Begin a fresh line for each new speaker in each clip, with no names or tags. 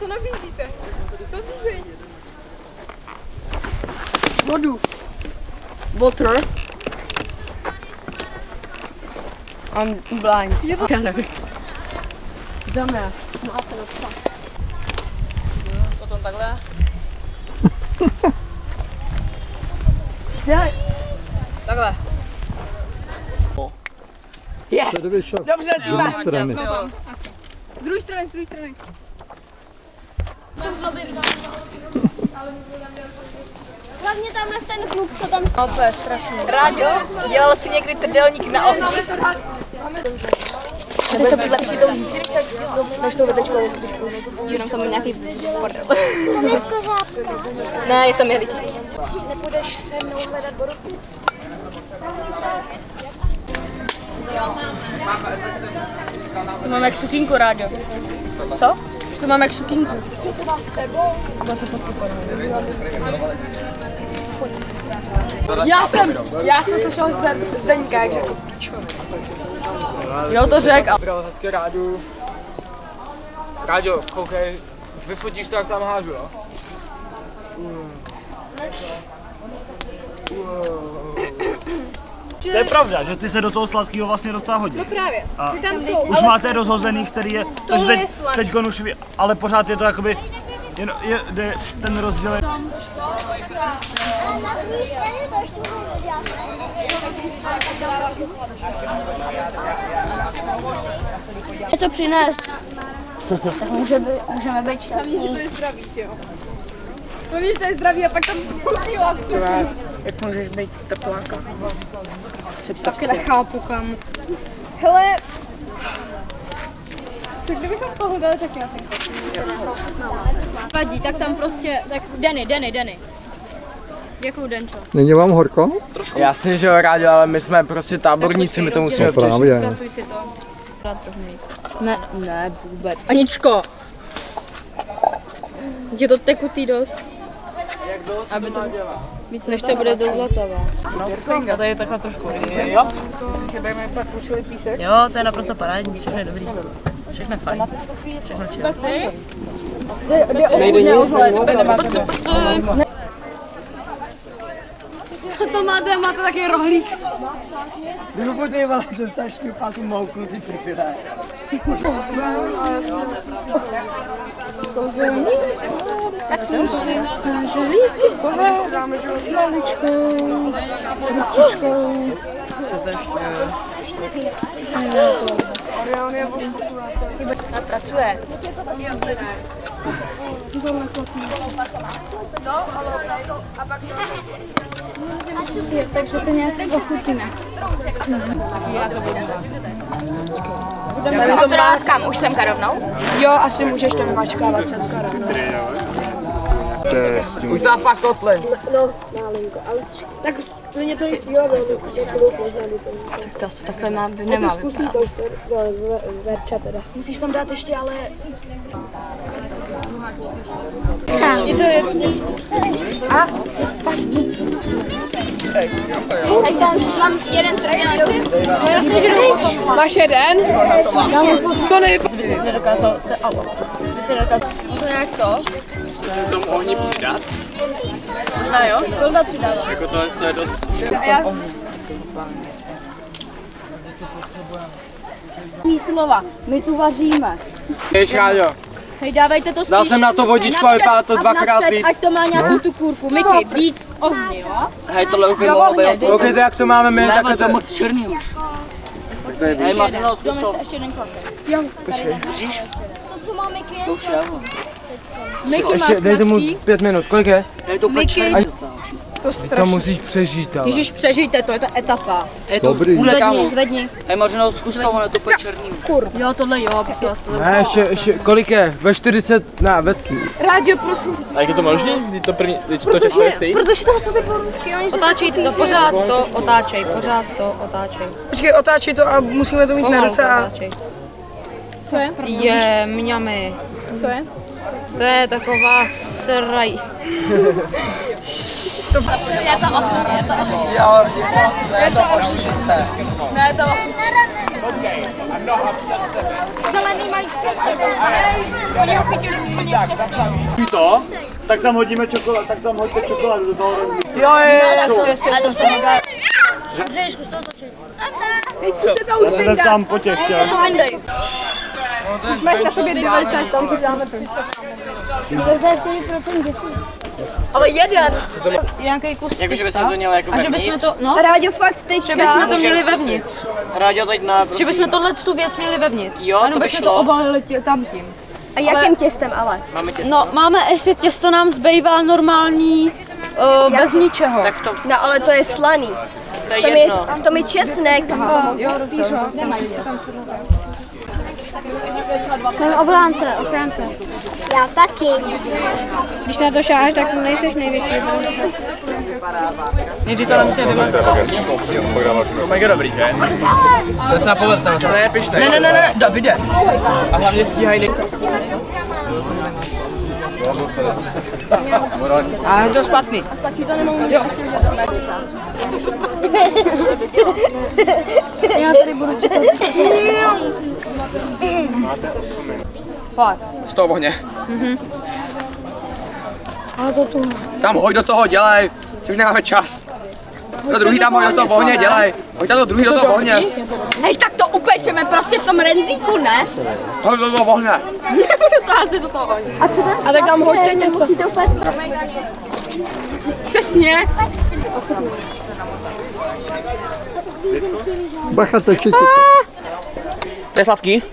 Co nabízíte? Nabízej.
Vodu. Water. I'm blind. Já nevím. Dáme. Potom takhle. Takhle. Yes. Dobře, týma.
Z druhé strany, z druhé strany.
Hlavně tamhle ten klub, co tam...
No, to je strašný. Ráďo, dělal si někdy trdelník na ohni?
Aby to být lepší tou říci, než tou vedečkou. Jenom tam nějaký bordel. Ne, je tam jeličí. Nepůjdeš se mnou hledat borůvky?
Mám jak sukínku, Ráďo. Co? To mám jak sukínku. Nebo se fotky Já jsem slyšel z Deníka, jak řekl. Jo, to řek.
Bral hezky Ráďu. Ráďo, koukej, vyfotíš to, jak tam hážu, jo?
To je pravda, že ty se do toho sladkého vlastně docela hodí.
No právě,
A
ty tam jsou,
už
ale
máte rozhozený, který je, takže
tohle je sladký.
teďkon už ale pořád je to jakoby, je ten rozdíl.
Na druhé straně to ještě můžeme dělat. Něco přines. Tak můžeme být šťastní.
to je zdraví, že jo? Víš, to je zdraví a pak tam chutila.
Jak můžeš být v tepláka?
Taky nechápu kam. Hele, tak kdybychom pohodali, tak já jsem. Vadí, tak tam prostě, tak Denny. Jakou Denčo?
Není vám horko?
Jasně, že jo, Ráďo, ale my jsme prostě táborníci, my to musíme
No právě.
Pracuj si to.
Ne, vůbec. Aničko!
Je to tekutý dost.
Jak dlouho se to má dělat?
Víc než to bude do zlatava.
A tady je takhle trošku.
Jo?
Jo, to je naprosto parádní, všechno je dobrý. Všechno je fajn. Všechno chill.
Nejde nic,
Co to máte? Máte taky rohlík.
Vy ho podívali, to strašně pátu mouku, ty trpělé.
Pracuje.
Takže to nějak ochutíme.
A to dá kam? Už semka rovnou?
Jo, asi můžeš to vymačkávat semka rovnou.
Už dá fakt kotle.
Tak stejně to jo,
Tak to asi takhle nemá vypadat.
zverča teda.
Musíš tam dát ještě ale...
Je to je...
Tak tam mám jeden trajek.
No jasně, že máš jeden? To nevypadá.
Jsi si nedokázal se... Jsi si nedokázal... To nějak to?
Můžu tomu ohni přidat?
Možná jo? Co to přidávat?
Jako tohle je dost...
Slova, my tu vaříme.
Jež, Ráďo,
Hej, dávejte to spíš.
dal jsem na to vodičku a vypadá to dvakrát líp.
Ať to má nějakou tu kurku. Miky, víc ohně, jo?
Hej, tohle úplně mohlo být.
Koukejte, jak to máme my,
Ne,
takhle
to je moc černý už. Hej, máš na zkus to.
Ještě jeden klapek.
Držíš?
To, co má Miky,
To už je.
Miky má
ještě dejte mu
sladký.
5 minut, kolik je?
Hej, to úplně černý docela už.
Ty to musíš přežít, ale.
Ježíš, přežijte to, je to etapa.
Hej, to
Dobrý.
bude kámo.
Zvedni.
Hej, Mařeno, zkus to, ono je to úplně černý už.
Jo, tohle jo, prosím vás, tohle
Ne, ještě, kolik je? Ve 40, ne,
Rádio, prosím.
A jak je to možný? Když to první, když to české stej?
Protože tam jsou ty borůvky, oni se...
Otáčej to, pořád to otáčej, pořád to otáčej.
Počkej, otáčej to a musíme to mít na ruce a...
Otáčej.
Co je?
Je, mňamy.
Co je?
To je taková sraj.
je to ohně, je to ohně.
Jo, je to ošíce.
Ne, je to ohně.
Zelený mají přesně. Oni ho chytili úplně přesně.
To? Tak tam hodíme čokoládu, tak tam hoďte čokoládu do toho.
Jo, jsem se nedal.
Tak tam po těch, jo.
To vyndej.
Máš na sobě 90, tam si dáme pizza.
Ale jeden.
Nějaký kus
Jakože bychom to měli jako
a že bychom to, no,
Rádio fakt teďka.
že bychom to měli vevnitř.
Rádio teď na,
Že
prosím.
bychom tohle tu věc měli vevnitř.
Jo,
Ano,
to by
bychom
šlo.
to obalili tam tím.
A jakým těstem ale?
Máme těsto.
No, máme ještě těsto, nám zbývá normální, bez ničeho.
Tak to,
No ale to je slaný.
to je jedno.
V tom je česnek.
Jsem ochránce. Já taky. Když na to šáháš, tak nejseš největší.
Nejdřív to nemusíme vymazat.
To mega dobrý, že? Docela povedl, to je pišnej.
Ne, Davide.
A hlavně stíhají
A je to špatný.
Já tady budu čekat.
z toho ohně. Ale to tu. Tam hoď do toho, dělej. Si už nemáme čas. To druhý tam hoď do toho ohně, dělej. Hoď to druhý do toho ohně.
Hej, tak to upečeme prostě v tom rendíku, ne?
Hoď do toho ohně.
Nebudu to házet do toho ohně. A tak tam hoďte něco. Přesně.
Bacha, to chytit. To je sladký?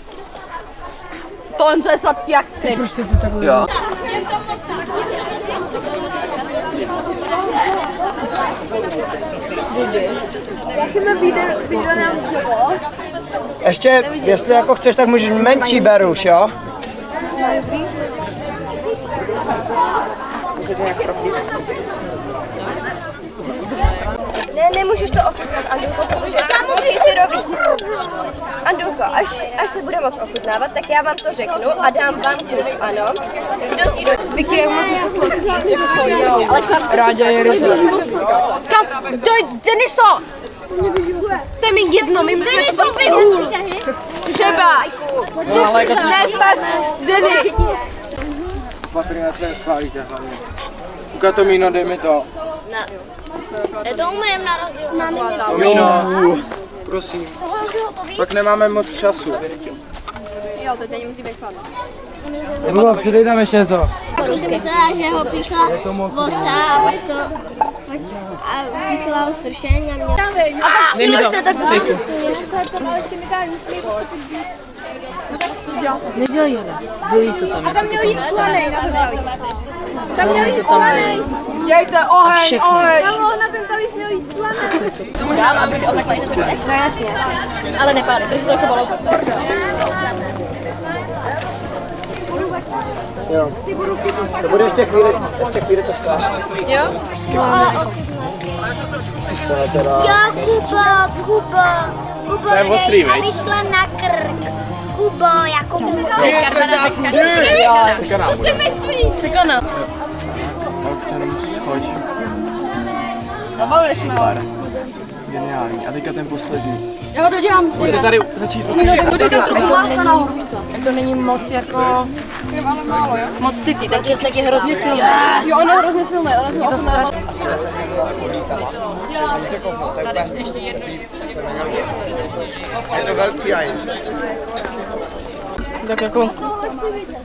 Tohle je sladký jak chci.
Jo. Ještě, jestli jako chceš, tak můžeš menší beruš, jo?
Ne, nemůžeš to ochutnat, Andulko, protože ty si rový. Andulko, až se bude moc ochutnávat, tak já vám to řeknu a dám vám kus, ano. Vicky, jak moc je to sladký. Ale
Rádia je ryze.
kam? Deniso! To je mi jedno, my musíme to být hůl. Třeba. Ne, fakt, Denny.
Katomíno, dej mi to.
To umím na rozdíl.
Tomíno, prosím. Pak nemáme moc času.
Jo, to teď musí být chlad.
Bylo, přidej tam ještě něco.
Jsem myslela, že ho píchla vosa a pak to a píchla ho sršeň a měla...
Dej mi to. Cejku. Nedělej ho, vylij to tam.
Tam měl jít slanej na to. Tam měl jít
slanej. Dějte oheň, oheň.
Na ten talíř měl jít slanej. Dám, aby si opakli. No jasně. Ale nepáde, takže to jako bolo.
Jo. To bude ještě chvíli to chce.
Jo?
Jo, Kubo, dej, aby šla na krk. Kubo, jako Kubo.
Co si myslíš? Šikana.
A už to nemusí schodit.
Zabavili jsme ho.
Geniální. A teďka ten poslední.
Já ho dodělám.
Můžete tady začít
Jak to není moc jako, moc sytý, ten česnek je hrozně silný.
Jo, on je hrozně silný, on je hrozně
Je to velký jaj.
Tak jako,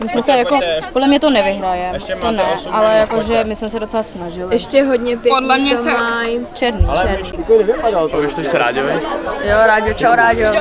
myslím se jako, podle mě to nevyhraje, to ne, ale jakože my jsme se docela snažili.
Ještě hodně pěkný.
Podle mě se...
Černý.
Jako vypadal to.
Už jsi se rádi,
Jo, Rádio, čau Rádio.